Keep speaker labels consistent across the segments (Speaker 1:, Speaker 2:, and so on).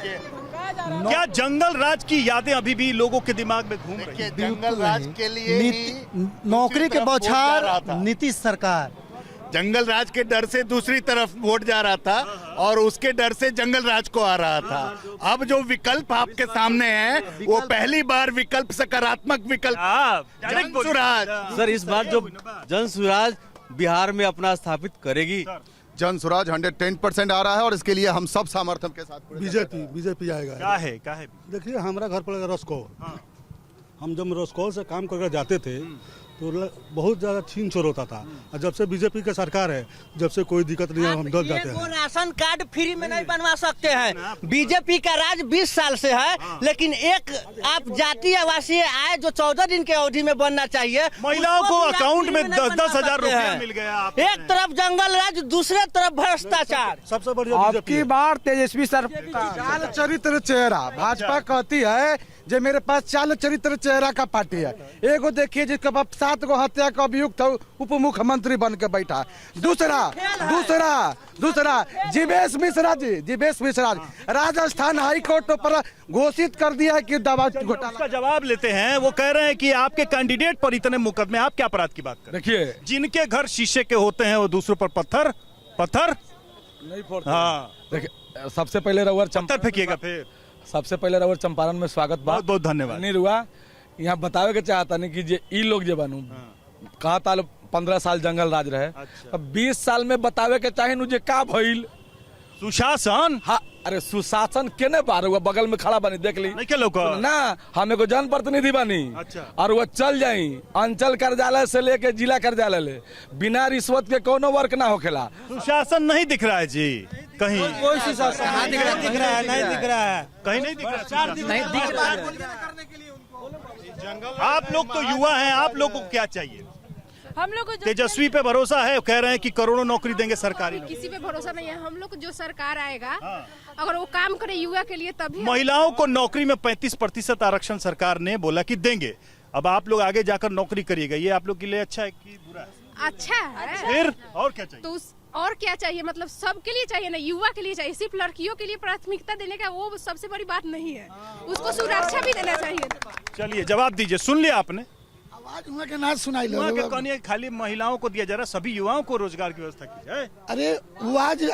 Speaker 1: क्या जंगल राज की यादें अभी भी लोगों के दिमाग में घूम रही हैं?
Speaker 2: जंगल राज के लिए ही
Speaker 3: नौकरी के
Speaker 2: दूसरी तरफ वोट जा रहा
Speaker 3: बौछार
Speaker 2: था।
Speaker 3: नीतीश सरकार।
Speaker 2: जंगल राज के डर से दूसरी तरफ वोट जा रहा था और उसके डर से जंगल राज को आ रहा था। अब जो विकल्प आपके सामने है वो पहली बार विकल्प सकारात्मक विकल्प जन सुराज।
Speaker 4: सर इस बार जो जन सुराज बिहार में अपना स्थापित करेगी।
Speaker 5: जन स्वराज 110% आ रहा है और इसके लिए हम सब सामर्थ्य के साथ
Speaker 6: बीजेपी आएगा।
Speaker 1: क्या है
Speaker 6: देखिए हमारा घर पड़ेगा रसकौर। हम जब रसकौर से काम करके जाते थे तो बहुत ज्यादा छीन छोर होता था। और जब से बीजेपी की सरकार है, जब से कोई दिक्कत नहीं है, हम डर जाते हैं।
Speaker 7: राशन कार्ड फ्री में नहीं बनवा सकते हैं। बीजेपी का राज 20 साल से है, लेकिन एक आप जातीय आवासीय आय जो 14 दिन के अवधि में बनना चाहिए,
Speaker 1: महिलाओं को अकाउंट में 10-10 हजार रुपया मिल गया।
Speaker 7: एक तरफ जंगल राज, दूसरे तरफ भ्रष्टाचार।
Speaker 6: सबसे बढ़िया
Speaker 3: आपकी बार तेजस्वी सरकार चरित्र चेहरा भाजपा कहती है जो मेरे पास चाल चरित्र चेहरा का पार्टी है। एगो देखिए जिसके पास 7 गो हत्या का अभियुक्त उप मुख्यमंत्री बन के बैठा। दूसरा जीवेश मिश्रा जी राजस्थान हाई कोर्ट पर घोषित कर दिया है कि दवा घोटाला।
Speaker 1: उसका जवाब लेते हैं। वो कह रहे हैं कि आपके कैंडिडेट पर इतने मुकदमे, आप क्या अपराध की बात कर रहे हैं?
Speaker 6: देखिए
Speaker 1: जिनके घर शीशे के होते हैं वो दूसरों पर पत्थर
Speaker 6: नहीं फोड़ते।
Speaker 1: हाँ,
Speaker 8: देखिए सबसे पहले रउअर
Speaker 1: पत्थर फेंकिएगा फिर।
Speaker 8: सबसे पहले रउअर चंपारण में स्वागत बा।
Speaker 1: बहुत बहुत धन्यवाद।
Speaker 8: नहीं रुआ यहाँ बतावे के चाहता नहीं कि जे ई लोग जे बनू कहा ताल 15 साल जंगल राज रहे। अब 20 साल में बतावे के चाहे जे का भइल
Speaker 1: सुशासन।
Speaker 8: हाँ अरे सुशासन केने बार हुआ बगल में खड़ा बनी देख ली
Speaker 1: नहीं क्या लोग
Speaker 8: ना हम एगो जन प्रतिनिधि बनी।
Speaker 1: अच्छा।
Speaker 8: और वो चल जाई अंचल कार्यालय से लेके जिला कार्यालय ले बिना रिश्वत के कोनो वर्क ना होखेला।
Speaker 1: सुशासन नहीं दिख रहा है जी कहीं।
Speaker 3: कोई सुशासन
Speaker 7: दिख रहा है, नहीं दिख रहा है।
Speaker 1: कहीं नहीं दिख रहा है।
Speaker 7: नहीं दिख रहा है।
Speaker 1: आप लोग तो युवा हैं, आप लोग को क्या चाहिए?
Speaker 9: हम लोग को
Speaker 1: तेजस्वी पे भरोसा है, कह रहे हैं कि करोड़ों नौकरी देंगे सरकारी।
Speaker 9: किसी पे भरोसा नहीं है। हम लोग को जो सरकार आएगा अगर वो काम करे युवा के लिए तभी।
Speaker 1: महिलाओं को नौकरी में 35% आरक्षण सरकार ने बोला कि देंगे। अब आप लोग आगे जाकर नौकरी करिएगा, ये आप लोग के लिए अच्छा है कि बुरा है?
Speaker 9: अच्छा है।
Speaker 1: फिर और क्या चाहिए?
Speaker 9: तो और क्या चाहिए, मतलब सबके लिए चाहिए ना, युवा के लिए चाहिए। सिर्फ लड़कियों के लिए प्राथमिकता देने का वो सबसे बड़ी बात नहीं है। उसको सुरक्षा भी देना चाहिए।
Speaker 1: चलिए जवाब दीजिए। सुन लिया आपने?
Speaker 10: आवाज उनके नाच सुनाई
Speaker 1: वहाँ के
Speaker 10: लो।
Speaker 1: कहनी है खाली महिलाओं को दिया जा रहा, सभी युवाओं को रोजगार की व्यवस्था की जाए।
Speaker 10: अरे आवाज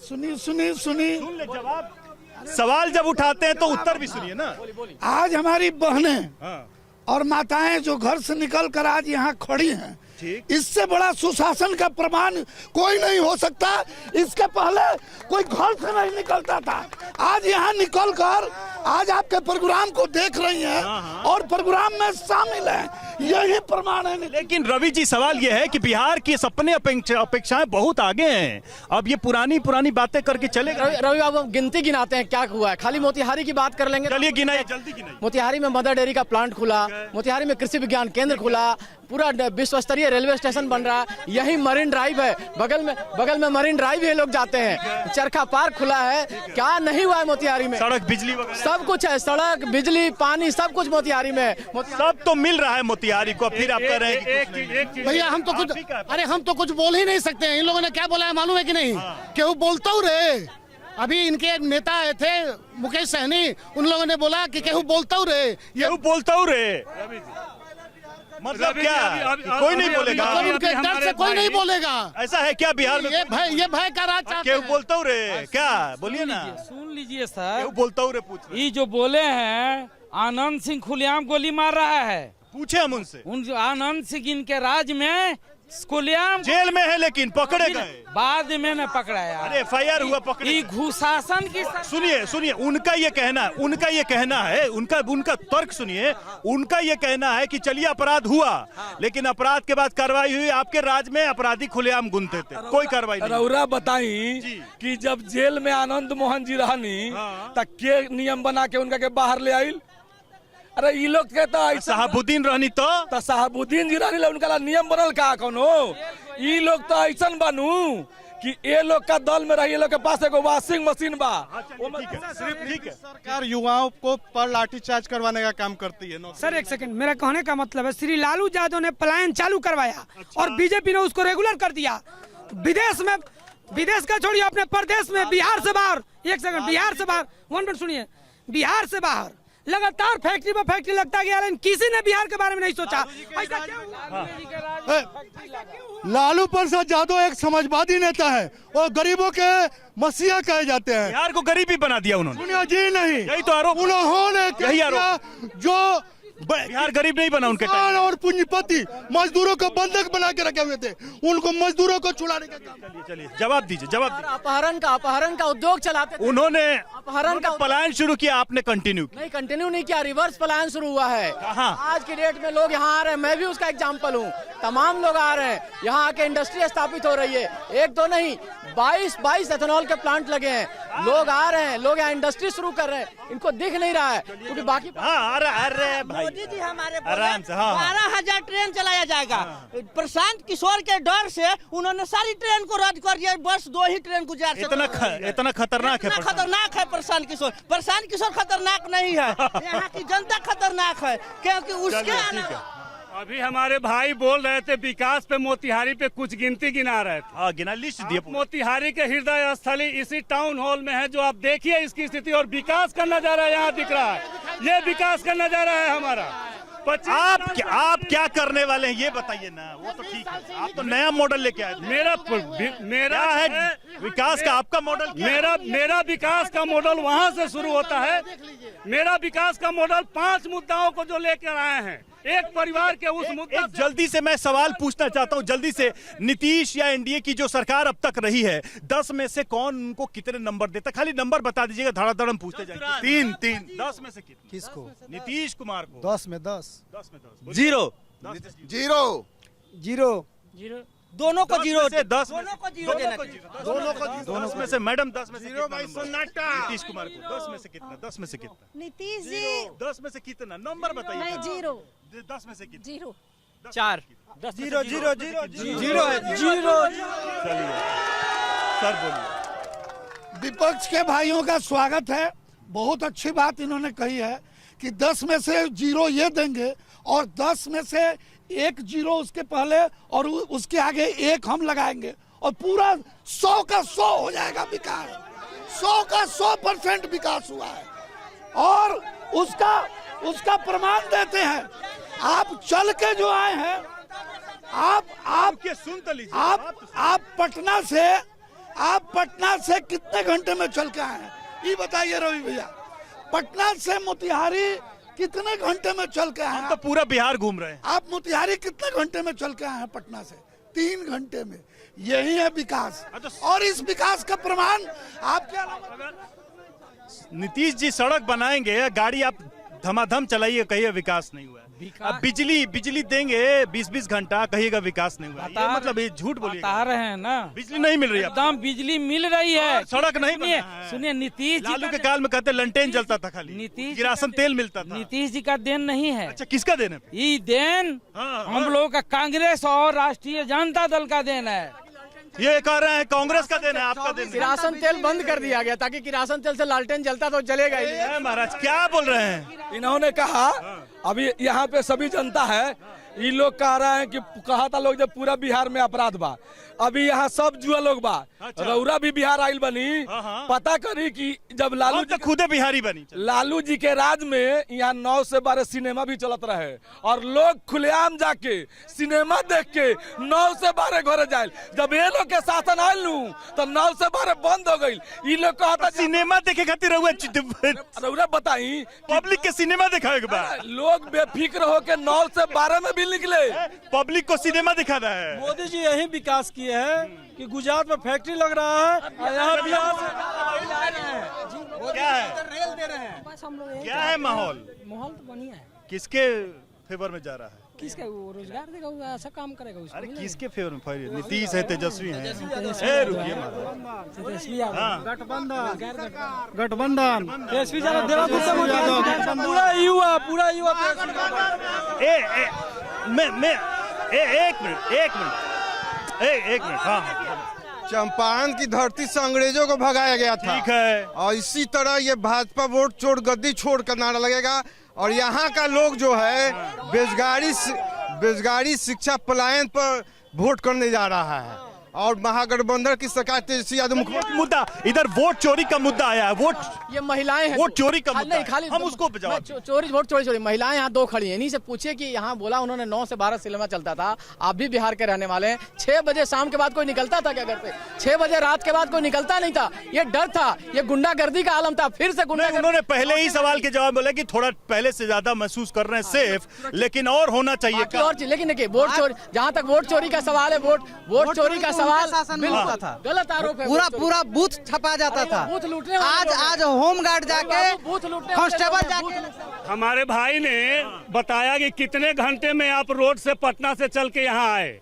Speaker 10: सुनी।
Speaker 1: सुन ले जवाब। सवाल जब उठाते हैं तो उत्तर भी सुनिए ना।
Speaker 10: आज हमारी बहनें
Speaker 1: हाँ।
Speaker 10: और माताएं जो घर से निकल कर आज यहाँ खड़ी हैं, इससे बड़ा सुशासन का प्रमाण कोई नहीं हो सकता। इसके पहले कोई घर से नहीं निकलता था, आज यहाँ निकल कर आज आपके प्रोग्राम को देख रही हैं और प्रोग्राम में शामिल हैं, यही प्रमाण है।
Speaker 1: लेकिन रवि जी सवाल ये है कि बिहार की सपने अपेक्षाएं बहुत आगे हैं। अब ये पुरानी बातें करके चलेगा?
Speaker 7: रवि बाबू गिनती गिनाते हैं क्या हुआ है, खाली मोतिहारी की बात कर लेंगे।
Speaker 1: चलिए गिनाइए, जल्दी गिनाइए।
Speaker 7: मोतिहारी में मदर डेयरी का प्लांट खुला, मोतिहारी में कृषि विज्ञान केंद्र खुला, पूरा विश्व स्तरीय रेलवे स्टेशन बन रहा है, यही मरीन ड्राइव है, बगल में मरीन ड्राइव ये लोग जाते हैं, चरखा पार्क खुला है। क्या नहीं हुआ है मोतिहारी में?
Speaker 1: सड़क बिजली वगैरह
Speaker 7: सब कुछ है, सड़क बिजली पानी सब कुछ मोतिहारी में।
Speaker 1: सब तो मिल रहा है मोतिहारी को, फिर आप कह रहे हैं
Speaker 10: भैया हम तो कुछ बोल ही नहीं सकते हैं। इन लोगों ने क्या बोला है मालूम है कि नहीं? केहू बोलता रे। अभी इनके नेता आए थे मुकेश सहनी, उन लोगों ने बोला कि केहू बोलता रे। मतलब क्या कोई नहीं बोलेगा? उनके डर से कोई नहीं बोलेगा।
Speaker 1: ऐसा है क्या बिहार में?
Speaker 10: ये भय का राज चाहते हैं।
Speaker 1: केहू बोलता हूँ रे, क्या बोलिए ना।
Speaker 4: सुन लीजिए सर,
Speaker 1: केहू बोलता हूँ रे पूछ।
Speaker 4: ये जो बोले हैं आनंद सिंह खुलेआम गोली मार रहा है।
Speaker 1: पूछे हम उनसे।
Speaker 4: आनंद सिंह इनके राज में खुलेआम
Speaker 1: जेल में है लेकिन पकड़े गए
Speaker 4: बाद में न पकड़ाया।
Speaker 1: अरे FIR हुआ, पकड़े।
Speaker 4: घुशासन की
Speaker 1: सुनिए उनका ये कहना है उनका तर्क सुनिए। उनका ये कहना है कि चलिए अपराध हुआ, लेकिन अपराध के बाद कार्रवाई हुई, आपके राज में अपराधी खुलेआम घूमते थे, कोई कार्रवाई नहीं।
Speaker 8: रउरा बताई कि जब जेल में आनंद मोहन जी रहनी तब के नियम बना के उनका के बाहर ले आइल। अरे ये लोग कहता
Speaker 1: शहाबुद्दीन रहनी तो
Speaker 8: शहाबुद्दीन जी रहनी उनका नियम बनल का कोनो। ये लोग तो ऐसा बनू कि ये लोग का दल में रही, ये लोग के पास एगो वॉशिंग मशीन बा।
Speaker 1: ठीक है।
Speaker 6: सरकार युवाओं को पर लाठीचार्ज करवाने का काम करती है।
Speaker 11: सर एक सेकंड, मेरा कहने का मतलब है श्री लालू यादव ने पलायन चालू करवाया और बीजेपी ने उसको रेगुलर कर दिया। विदेश में विदेश का छोड़िए, अपने प्रदेश में बिहार से बाहर, एक सेकंड, बिहार से बाहर, 1 मिनट सुनिए, बिहार से बाहर लगातार फैक्ट्री पर फैक्ट्री लगता गया, लेकिन किसी ने बिहार के बारे में नहीं सोचा। ऐसा क्यों?
Speaker 10: लालू प्रसाद यादव एक समाजवादी नेता है और गरीबों के मसीहा कहे जाते हैं।
Speaker 1: बिहार को गरीबी बना दिया उन्होंने।
Speaker 10: दुनिया जी नहीं,
Speaker 1: यही तो आरोप,
Speaker 10: उन्होंने
Speaker 1: यही आरोप।
Speaker 10: जो
Speaker 1: बिहार गरीब नहीं बना उनके
Speaker 10: किसान और पूंजीपति मजदूरों को बंधक बना के रखे हुए थे, उनको मजदूरों को छुड़ाने का काम।
Speaker 1: चलिए जवाब दीजिए, जवाब दीजिए।
Speaker 7: अपहरण का उद्योग चलाते थे।
Speaker 1: उन्होंने
Speaker 7: अपहरण का
Speaker 1: पलायन शुरू किया, आपने कंटिन्यू किया।
Speaker 7: नहीं, कंटिन्यू नहीं किया, रिवर्स पलायन शुरू हुआ है।
Speaker 1: कहाँ?
Speaker 7: आज की डेट में लोग यहाँ आ रहे हैं, मैं भी उसका एग्जाम्पल हूँ। तमाम लोग आ रहे हैं, यहाँ आके इंडस्ट्री स्थापित हो रही है, एक दो नहीं 22 एथेनॉल के प्लांट लगे हैं। लोग आ रहे हैं, लोग यहाँ इंडस्ट्री शुरू कर रहे हैं, इनको दिख नहीं रहा है क्योंकि बाकी।
Speaker 1: हाँ, अरे भाई
Speaker 12: मोदी जी हमारे
Speaker 1: आराम से, हाँ।
Speaker 12: 12,000 ट्रेन चलाया जाएगा। प्रशांत किशोर के डर से उन्होंने सारी ट्रेन को रद्द कर दिया, बस 2 ही ट्रेन गुजरात से।
Speaker 1: इतना खतरनाक है,
Speaker 12: खतरनाक है प्रशांत किशोर। प्रशांत किशोर खतरनाक नहीं है, यहाँ की जनता खतरनाक है, क्योंकि उसके
Speaker 6: अभी हमारे भाई बोल रहे थे विकास पे, मोतिहारी पे कुछ गिनती गिना रहे थे।
Speaker 1: हाँ, गिना, लिस्ट दिए।
Speaker 6: मोतिहारी के हृदय स्थली इसी टाउन हॉल में है, जो आप देखिए इसकी स्थिति, और विकास का नजारा यहाँ दिख रहा है। ये विकास का नजारा है हमारा।
Speaker 1: आप क्या करने वाले हैं ये बताइए ना। वो तो ठीक है, आप तो नया मॉडल लेके आए।
Speaker 6: मेरा
Speaker 1: है विकास का, आपका मॉडल
Speaker 6: मेरा विकास का मॉडल वहाँ से शुरू होता है। मेरा विकास का मॉडल 5 मुद्दाओं को जो लेकर आए हैं, एक परिवार के उस मुद्दा।
Speaker 1: जल्दी से मैं सवाल पूछना चाहता हूं, जल्दी से। नीतीश या एनडीए की जो सरकार अब तक रही है, 10 में से कौन उनको कितने नंबर देता? खाली नंबर बता दीजिएगा, धड़ाधड़ हम पूछते जाएंगे।
Speaker 2: 3
Speaker 1: 10 में से कितने?
Speaker 3: किसको?
Speaker 1: नीतीश कुमार को।
Speaker 3: 10 में 10।
Speaker 1: 10 में 10।
Speaker 4: 0
Speaker 3: 0
Speaker 12: दोनों को 0
Speaker 1: से 10
Speaker 12: दोनों को 0 देना चाहिए।
Speaker 1: दोनों में से मैडम 10 में से कितना नंबर? नीतीश कुमार को 10 में से कितना? 10 में से कितना?
Speaker 9: नीतीश जी
Speaker 1: 10 में से कितना नंबर बताइए?
Speaker 9: नहीं, 0।
Speaker 1: 10 में से कितना?
Speaker 9: 0।
Speaker 7: 4
Speaker 1: 0 0 0
Speaker 7: 0 है, 0।
Speaker 1: चलिए सर बोलिए।
Speaker 10: विपक्ष के भाइयों का स्वागत है। बहुत अच्छी बात इन्होंने कही है कि 10 में से 0 ये देंगे और 10 में से 1 0 उसके पहले और उसके आगे 1 हम लगाएंगे और पूरा 100 का 100 हो जाएगा विकास। 100 का 100% विकास हुआ है और उसका प्रमाण देते हैं। आप चल के जो आए हैं, आप
Speaker 1: के सुन तो लीजिए।
Speaker 10: आप पटना से कितने घंटे में चल के आए हैं ये बताइए रवि भैया। पटना से मोतिहारी कितने घंटे में चल के आए हैं?
Speaker 1: हम तो पूरा बिहार घूम रहे हैं।
Speaker 10: आप मोतिहारी कितने घंटे में चल के आए हैं? पटना से 3 घंटे में। यही है विकास और इस विकास का प्रमाण आप क्या?
Speaker 1: नीतीश जी सड़क बनाएंगे, गाड़ी आप धमाधम चलाइए, कहिए विकास नहीं हुआ। अब बिजली देंगे 20-20 घंटा, कहिएगा विकास नहीं हुआ। ये मतलब ये झूठ बोलिए।
Speaker 11: बता रहे हैं ना,
Speaker 1: बिजली नहीं मिल रही है।
Speaker 11: एकदम बिजली मिल रही है,
Speaker 1: सड़क नहीं बना है।
Speaker 11: सुनिए, नीतीश जी
Speaker 1: लालू के काल में कहते लंटेन जलता था, खाली
Speaker 11: नीतीश
Speaker 1: किरासन तेल मिलता था।
Speaker 11: नीतीश जी का देन नहीं है।
Speaker 1: अच्छा, किसका देन है?
Speaker 11: ये देन हम लोगों का कांग्रेस और राष्ट्रीय जनता दल का देन है।
Speaker 1: ये कह रहे हैं कांग्रेस का देन है, आपका देन है।
Speaker 7: किरासन तेल बंद कर दिया गया ताकि किरासन तेल से लालटेन जलता तो जलेगा ही नहीं।
Speaker 1: महाराज क्या बोल रहे हैं?
Speaker 8: इन्होंने कहा, अभी यहाँ पे सभी जनता है, ये लोग कह रहे हैं कि कहा था लोग जब पूरा बिहार में अपराध बा, अभी यहाँ सब जुआ लोग बा।
Speaker 1: अच्छा।
Speaker 8: रौरा भी बिहार आइल बनी, पता करी कि जब लालू जी
Speaker 1: खुदे बिहारी बनी,
Speaker 8: लालू जी के राज में यहाँ 9 से 12 सिनेमा भी चलत रहे और लोग खुलेआम जाके सिनेमा देख के 9 से 12 घरे जाए। जब ये लोग के शासन आयल तो 9 से 12 बंद हो गई। ये लोग कहता
Speaker 1: सिनेमा देखे खातिर
Speaker 8: रौरा बताई
Speaker 1: पब्लिक के सिनेमा दिखाएगा।
Speaker 8: लोग बेफिक्र हो के 9 से 12 में भी निकले,
Speaker 1: पब्लिक को सिनेमा दिखाना है।
Speaker 4: मोदी जी यही विकास किए हैं कि गुजरात में फैक्ट्री लग रहा है, यहाँ बिहार
Speaker 1: क्या है,
Speaker 12: रेल दे रहे हैं।
Speaker 1: क्या है माहौल
Speaker 11: तो बढ़िया है।
Speaker 1: किसके फेवर में जा रहा है?
Speaker 11: किसका वो रोजगार देगा, वो ऐसा काम करेगा उसको।
Speaker 1: अरे किसके फेवर में? नीतीश है, तेजस्वी है। रुकिए
Speaker 3: गठबंधन
Speaker 4: पूरा युवा
Speaker 1: एक मिनट। हाँ,
Speaker 3: चंपारण की धरती से अंग्रेजों को भगाया गया था।
Speaker 1: ठीक है।
Speaker 3: और इसी तरह ये भाजपा वोट छोड़ गद्दी छोड़ का नारा लगेगा और यहाँ का लोग जो है बेरोजगारी शिक्षा पलायन पर वोट करने जा रहा है। और महागठबंधन की सरकार तेजस्वी यादव मुख्यमंत्री।
Speaker 1: मुद्दा इधर वोट चोरी का मुद्दा आया है। वोट
Speaker 7: ये महिलाएं हैं,
Speaker 1: वोट चोरी का मुद्दा
Speaker 7: नहीं
Speaker 1: है।
Speaker 7: खाली
Speaker 1: हम उसको जवाब
Speaker 7: चोरी वोट चोरी महिलाएं यहाँ 2 खड़ी हैं। इन्हीं से पूछिए कि यहाँ बोला उन्होंने 9 से 12 सिनेमा चलता था। आप भी बिहार के रहने वाले हैं। 6 बजे शाम के बाद कोई निकलता था क्या घर से? 6 बजे रात के बाद कोई निकलता नहीं था। ये डर था, ये गुंडागर्दी का आलम था। फिर से
Speaker 1: उन्होंने पहले ही सवाल के जवाब बोला कि थोड़ा पहले से ज्यादा महसूस कर रहे हैं सेफ, लेकिन और होना चाहिए।
Speaker 7: और लेकिन देखिए वोट चोरी, जहाँ तक वोट चोरी का सवाल है, वोट चोरी का सवाल
Speaker 11: था,
Speaker 7: गलत आरोप है।
Speaker 11: पूरा बूथ छपा जाता था।
Speaker 7: बूथ लूटने
Speaker 11: आज होम गार्ड जाके
Speaker 7: बूथ लूटने
Speaker 11: कांस्टेबल जाके
Speaker 13: हमारे भाई ने बताया कि कितने घंटे में आप रोड से पटना से चल के यहाँ आए।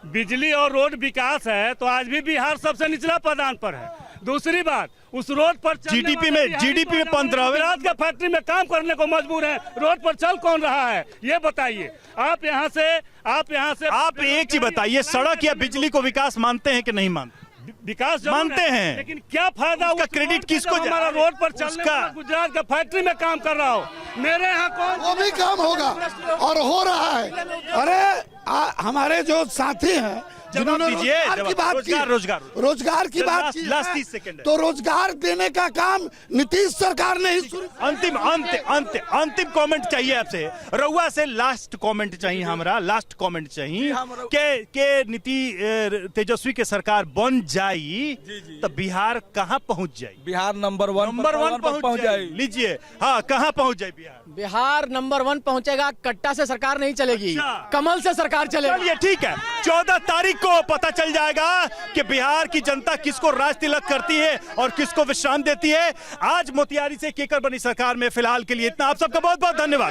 Speaker 13: बिजली और रोड विकास है तो आज भी बिहार सबसे निचला पदान पर है। दूसरी बात, उस रोड पर
Speaker 1: जीडीपी में 15
Speaker 13: गुजरात के फैक्ट्री में काम करने को मजबूर है। रोड पर चल कौन रहा है ये बताइए। आप यहाँ से
Speaker 1: आप एक चीज बताइए, सड़क या बिजली को विकास मानते हैं कि नहीं मानते?
Speaker 13: विकास
Speaker 1: मानते हैं,
Speaker 13: लेकिन क्या फायदा
Speaker 1: उसका क्रेडिट किसको?
Speaker 13: हमारा रोड पर चलने वाला गुजरात का फैक्ट्री में काम कर रहा हो। मेरे यहाँ कौन
Speaker 10: वो भी काम होगा और हो रहा है। अरे हमारे जो साथी हैं जिन्होंने रोजगार की बात की, रोजगार की बात की,
Speaker 1: लास्ट 30 सेकंड,
Speaker 10: तो रोजगार देने का काम नीतीश सरकार ने ही शुरू।
Speaker 1: अंतिम कमेंट चाहिए आपसे, रउआ से लास्ट कमेंट चाहिए, हमारा लास्ट कमेंट चाहिए के नीति तेजस्वी के सरकार बन जाई तो बिहार कहाँ पहुँच जाए?
Speaker 8: बिहार नंबर 1
Speaker 1: पहुँच जाए। लीजिए, हाँ, कहाँ पहुँच जाए
Speaker 7: बिहार नंबर 1 पहुंचेगा। कट्टा से सरकार नहीं चलेगी, कमल से सरकार चलेगी।
Speaker 1: चलिए ठीक है, 14 तारीख को पता चल जाएगा कि बिहार की जनता किसको राज तिलक करती है और किसको विश्राम देती है। आज मोतिहारी से केकर बनी सरकार में फिलहाल के लिए इतना। आप सबका बहुत बहुत धन्यवाद।